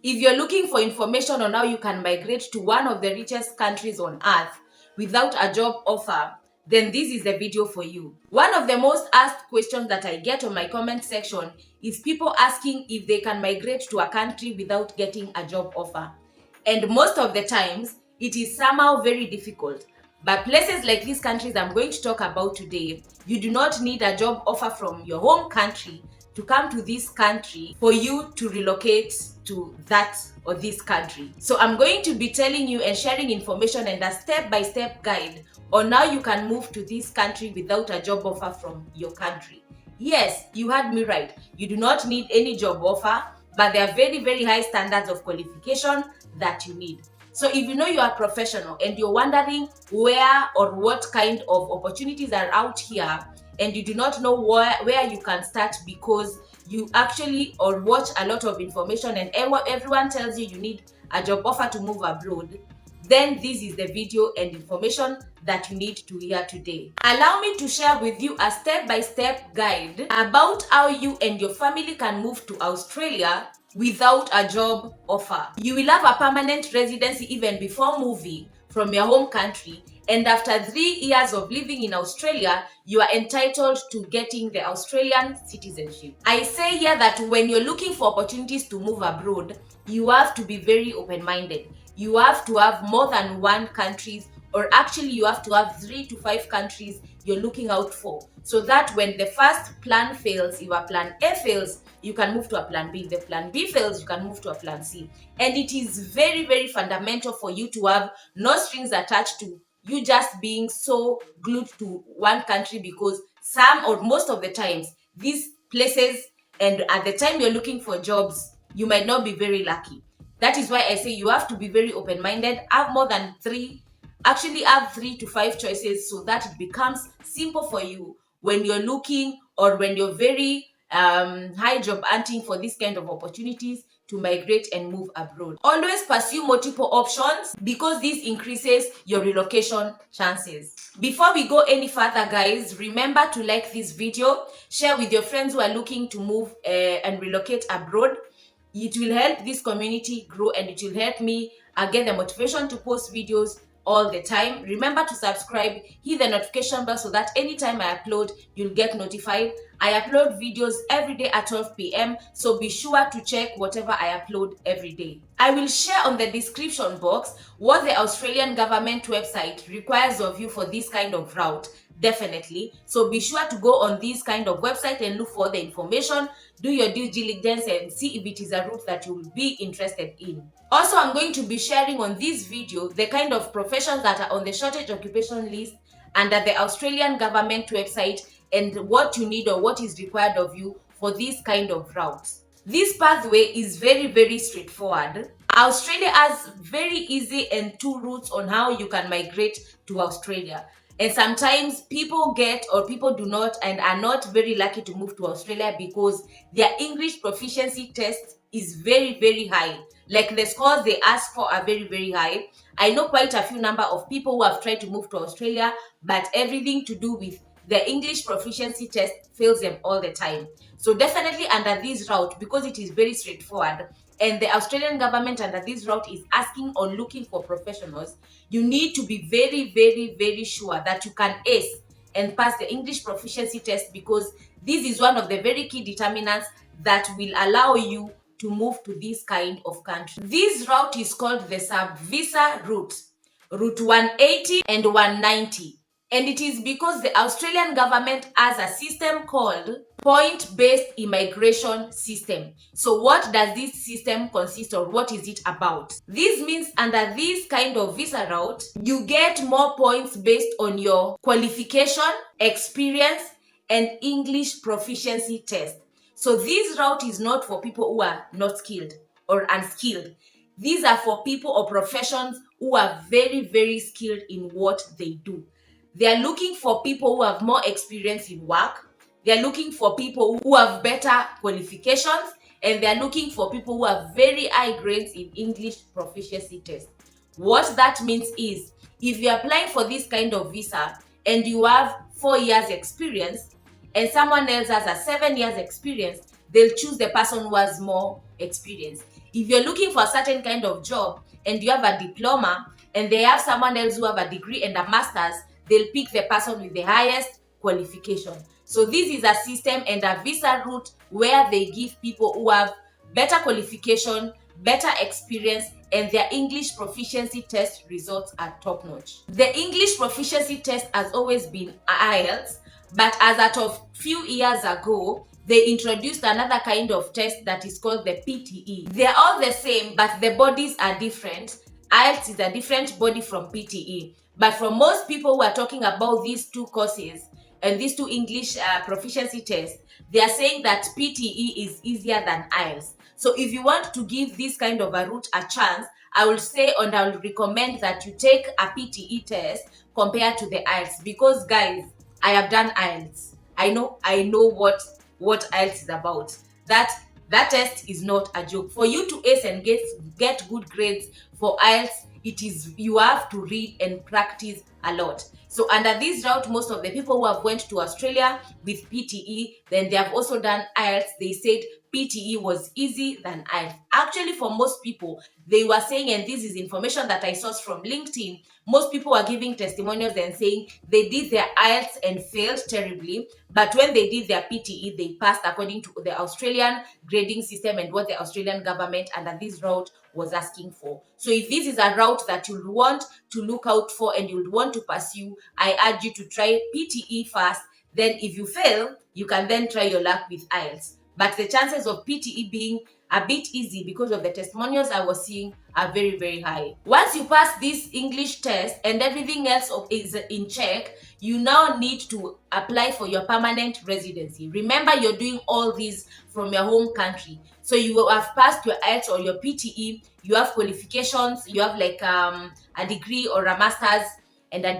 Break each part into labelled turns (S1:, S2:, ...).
S1: If you're looking for information on how you can migrate to one of the richest countries on earth without a job offer, then this is the video for you. One of the most asked questions that I get on my comment section is people asking if they can migrate to a country without getting a job offer. And most of the times, it is somehow very difficult. But places like these countries I'm going to talk about today, you do not need a job offer from your home country to come to this country for you to relocate to that or this country. So I'm going to be telling you and sharing information and a step-by-step guide on how you can move to this country without a job offer from your country. Yes, you heard me right. You do not need any job offer, but there are very, very high standards of qualification that you need. So if you know you are a professional and you're wondering where or what kind of opportunities are out here, and you do not know where you can start because you actually or watch a lot of information and everyone tells you need a job offer to move abroad, then this is the video and information that you need to hear today. Allow me to share with you a step-by-step guide about how you and your family can move to Australia without a job offer. You will have a permanent residency even before moving from your home country, and after 3 years of living in Australia, you are entitled to getting the Australian citizenship. I say here that when you're looking for opportunities to move abroad, you have to be very open-minded. You have to have more than one country, or actually you have to have 3 to 5 countries you're looking out for, so that when the first plan fails, if a plan A fails, you can move to a plan B. If the plan B fails, you can move to a plan C. And it is very, very fundamental for you to have no strings attached to you just being so glued to one country, because some or most of the times these places, and at the time you're looking for jobs, you might not be very lucky. That is why I say you have to be very open-minded, have more than 3, actually have 3 to 5 choices, so that it becomes simple for you when you're looking or when you're very high job hunting for this kind of opportunities to migrate and move abroad. Always pursue multiple options because this increases your relocation chances. Before we go any further, guys, remember to like this video, share with your friends who are looking to move and relocate abroad. It will help this community grow, and it will help me get the motivation to post videos all the time. Remember to subscribe, hit the notification bell so that anytime I upload, you'll get notified. I upload videos every day at 12 p.m. so be sure to check whatever I upload every day. I will share on the description box what the Australian government website requires of you for this kind of route. Definitely. So be sure to go on this kind of website and look for the information, do your due diligence and see if it is a route that you will be interested in. Also, I'm going to be sharing on this video the kind of professions that are on the shortage occupation list under the Australian government website and what you need or what is required of you for this kind of routes. This pathway is very, very straightforward. Australia has very easy and 2 routes on how you can migrate to Australia. And sometimes people do not and are not very lucky to move to Australia because their English proficiency test is very, very high. Like the scores they ask for are very, very high. I know quite a few number of people who have tried to move to Australia, but everything to do with the English proficiency test fails them all the time. So definitely under this route, because it is very straightforward, and the Australian government under this route is asking or looking for professionals, you need to be very, very, very sure that you can ace and pass the English proficiency test, because this is one of the very key determinants that will allow you to move to this kind of country. This route is called the sub-visa route, Route 180 and 190. And it is because the Australian government has a system called point-based immigration system. So what does this system consist of? What is it about? This means under this kind of visa route, you get more points based on your qualification, experience, and English proficiency test. So this route is not for people who are not skilled or unskilled. These are for people or professions who are very, very skilled in what they do. They are looking for people who have more experience in work. They are looking for people who have better qualifications, and they are looking for people who have very high grades in English proficiency test. What that means is, if you're applying for this kind of visa and you have 4 years experience and someone else has a 7 years experience, they'll choose the person who has more experience. If you're looking for a certain kind of job and you have a diploma and they have someone else who have a degree and a master's, they'll pick the person with the highest qualification. So this is a system and a visa route where they give people who have better qualification, better experience, and their English proficiency test results are top notch. The English proficiency test has always been IELTS, but as at of few years ago, they introduced another kind of test that is called the PTE. They're all the same, but the bodies are different. IELTS is a different body from PTE. But for most people who are talking about these two courses and these two English proficiency tests, they are saying that PTE is easier than IELTS. So if you want to give this kind of a route a chance, I will say and I will recommend that you take a PTE test compared to the IELTS, because guys, I have done IELTS. I know what IELTS is about. That test is not a joke. For you to ace and get good grades for IELTS, you have to read and practice a lot. So under this route, most of the people who have went to Australia with PTE, then they have also done IELTS. They said PTE was easy than IELTS. Actually, for most people, they were saying, and this is information that I sourced from LinkedIn, most people were giving testimonials and saying they did their IELTS and failed terribly, but when they did their PTE, they passed according to the Australian grading system and what the Australian government under this route was asking for. So if this is a route that you'll want to look out for and you'll want to pursue, I urge you to try PTE first. Then if you fail, you can then try your luck with IELTS. But the chances of PTE being a bit easy because of the testimonials I was seeing are very, very high. Once you pass this English test and everything else is in check, you now need to apply for your permanent residency. Remember, you're doing all these from your home country. So you have passed your IELTS or your PTE, you have qualifications, you have like a degree or a master's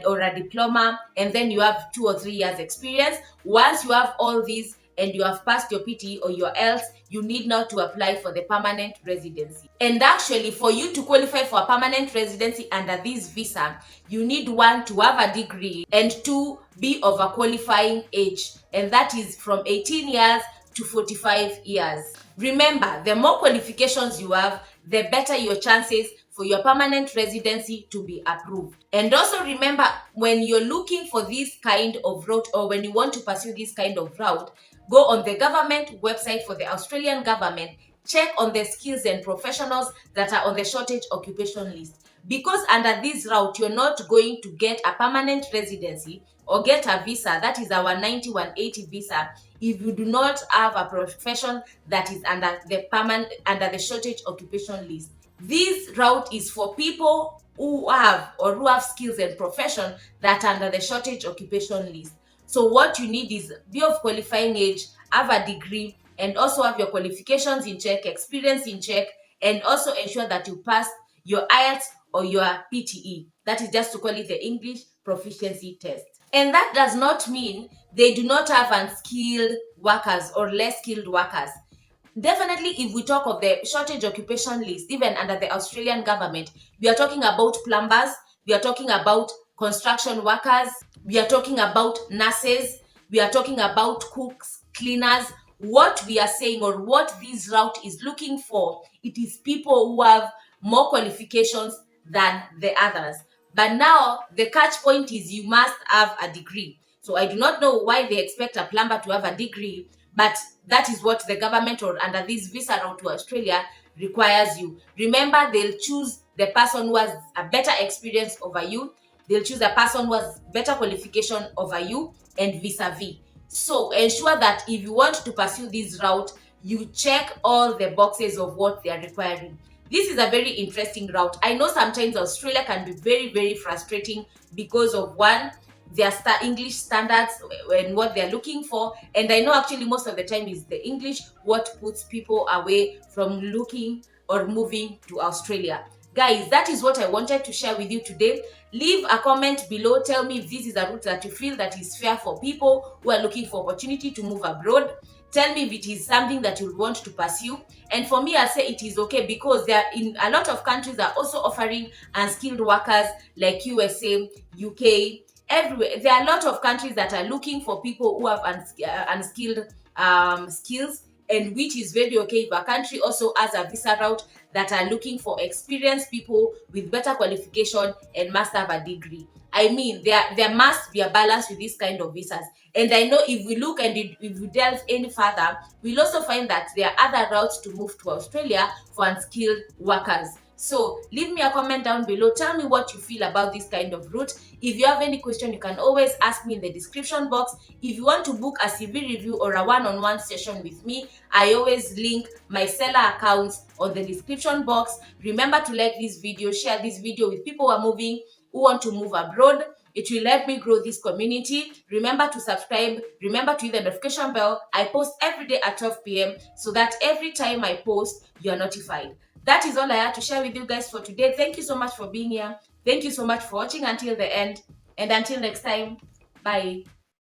S1: or a diploma, and then you have 2 or 3 years experience. Once you have all these and you have passed your PTE or your IELTS, you need now to apply for the permanent residency. And actually, for you to qualify for a permanent residency under this visa, you need 1, to have a degree, and 2, be of a qualifying age, and that is from 18 years to 45 years. Remember, the more qualifications you have, the better your chances for your permanent residency to be approved. And also remember, when you're looking for this kind of route or when you want to pursue this kind of route, go on the government website for the Australian government, check on the skills and professionals that are on the shortage occupation list. Because under this route, you're not going to get a permanent residency or get a visa, that is our 9180 visa, if you do not have a profession that is under the shortage occupation list. This route is for people who have skills and profession that are under the shortage occupation list. So what you need is be of qualifying age, have a degree, and also have your qualifications in check, experience in check, and also ensure that you pass your IELTS or your PTE. That is just to call it the English proficiency test. And that does not mean they do not have unskilled workers or less skilled workers. Definitely, if we talk of the shortage occupation list, even under the Australian government, we are talking about plumbers, we are talking about construction workers, we are talking about nurses, we are talking about cooks, cleaners. What we are saying, or what this route is looking for, it is people who have more qualifications than the others. But now the catch point is you must have a degree. So I do not know why they expect a plumber to have a degree, but that is what the government or under this visa route to Australia requires you. Remember, they'll choose the person who has a better experience over you. They'll choose a person who has better qualification over you, and vis-a-vis. So ensure that if you want to pursue this route, you check all the boxes of what they are requiring. This is a very interesting route. I know sometimes Australia can be very, very frustrating because of their English standards and what they're looking for. And I know actually most of the time is the English what puts people away from looking or moving to Australia. Guys, that is what I wanted to share with you today. Leave a comment below. Tell me if this is a route that you feel that is fair for people who are looking for opportunity to move abroad. Tell me if it is something that you want to pursue. And for me, I say it is okay, because there are in a lot of countries are also offering unskilled workers like USA, UK, everywhere. There are a lot of countries that are looking for people who have unskilled skills, and which is very okay if a country also has a visa route that are looking for experienced people with better qualification and must have a degree. I mean, there must be a balance with this kind of visas. And I know if we look and if we delve any further, we'll also find that there are other routes to move to Australia for unskilled workers. So leave me a comment down below. Tell me what you feel about this kind of route. If you have any question, you can always ask me in the description box. If you want to book a CV review or a one-on-one session with me, I always link my seller accounts on the description box. Remember to like this video, share this video with people who want to move abroad. It will help me grow this community. Remember to subscribe. Remember to hit the notification bell. I post every day at 12 p.m. so that every time I post, you are notified. That is all I had to share with you guys for today. Thank you so much for being here. Thank you so much for watching until the end. And until next time, bye.